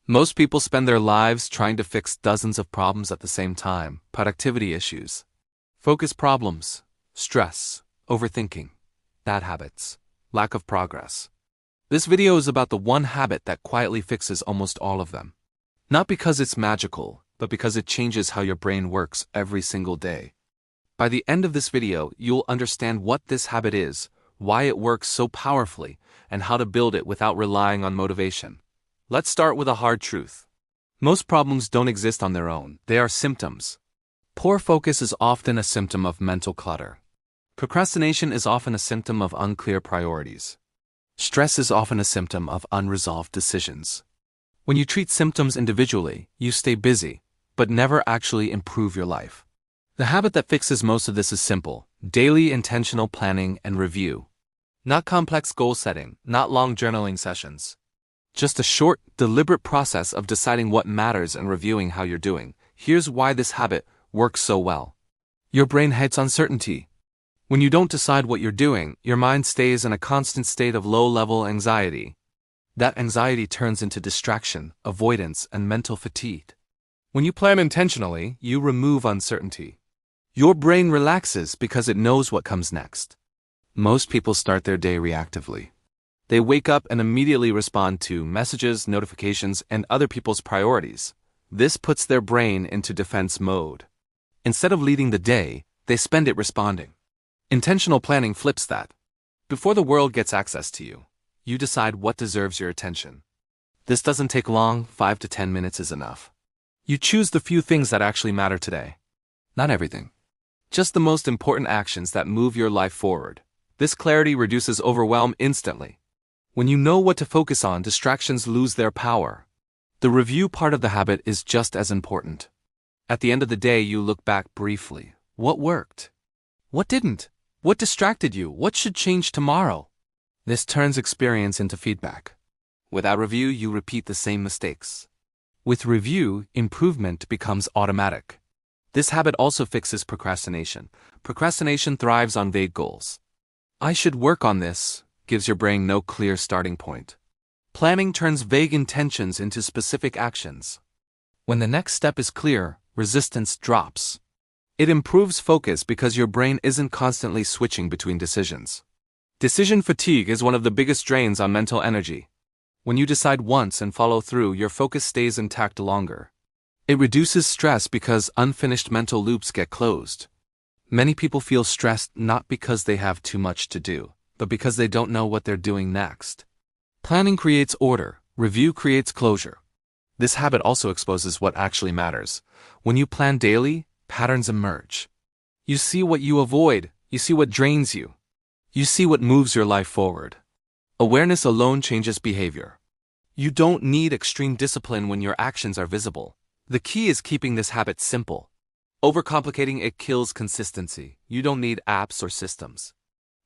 Most people spend their lives trying to fix dozens of problems at the same time: productivity issues, focus problems, stress, overthinking, bad habits, lack of progress. This video is about the one habit that quietly fixes almost all of them. Not because it's magical, but because it changes how your brain works every single day. By the end of this video, you'll understand what this habit is, why it works so powerfully, and how to build it without relying on motivation. Let's start with a hard truth. Most problems don't exist on their own, they are symptoms. Poor focus is often a symptom of mental clutter. Procrastination is often a symptom of unclear priorities. Stress is often a symptom of unresolved decisions. When you treat symptoms individually, you stay busy, but never actually improve your life. The habit that fixes most of this is simple: daily intentional planning and review. Not complex goal setting, not long journaling sessions. Just a short, deliberate process of deciding what matters and reviewing how you're doing. Here's why this habit works so well. Your brain hates uncertainty. When you don't decide what you're doing, your mind stays in a constant state of low-level anxiety. That anxiety turns into distraction, avoidance, and mental fatigue. When you plan intentionally, you remove uncertainty. Your brain relaxes because it knows what comes next. Most people start their day reactively. They wake up and immediately respond to messages, notifications, and other people's priorities. This puts their brain into defense mode. Instead of leading the day, they spend it responding. Intentional planning flips that. Before the world gets access to you, you decide what deserves your attention. This doesn't take long, 5 to 10 minutes is enough. You choose the few things that actually matter today. Not everything. Just the most important actions that move your life forward. This clarity reduces overwhelm instantly. When you know what to focus on, distractions lose their power. The review part of the habit is just as important. At the end of the day, you look back briefly. What worked? What didn't? What distracted you? What should change tomorrow? This turns experience into feedback. Without review, you repeat the same mistakes. With review, improvement becomes automatic. This habit also fixes procrastination. Procrastination thrives on vague goals. I should work on this gives your brain no clear starting point. Planning turns vague intentions into specific actions. When the next step is clear, resistance drops. It improves focus because your brain isn't constantly switching between decisions. Decision fatigue is one of the biggest drains on mental energy. When you decide once and follow through, your focus stays intact longer. It reduces stress because unfinished mental loops get closed. Many people feel stressed not because they have too much to do, but because they don't know what they're doing next. Planning creates order, review creates closure. This habit also exposes what actually matters. When you plan daily, patterns emerge. You see what you avoid, you see what drains you. You see what moves your life forward. Awareness alone changes behavior. You don't need extreme discipline when your actions are visible. The key is keeping this habit simple. Overcomplicating it kills consistency. You don't need apps or systems.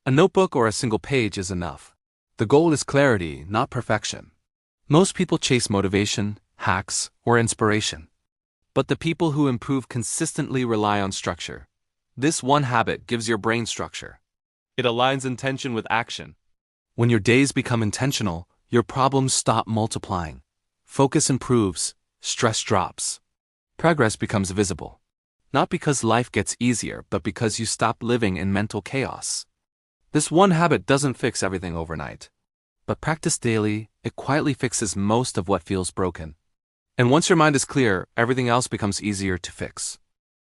A notebook or a single page is enough. The goal is clarity, not perfection. Most people chase motivation, hacks, or inspiration. But the people who improve consistently rely on structure. This one habit gives your brain structure. It aligns intention with action. When your days become intentional, your problems stop multiplying. Focus improves, stress drops. Progress becomes visible. Not because life gets easier, but because you stop living in mental chaos. This one habit doesn't fix everything overnight. But practiced daily, it quietly fixes most of what feels broken. And once your mind is clear, everything else becomes easier to fix.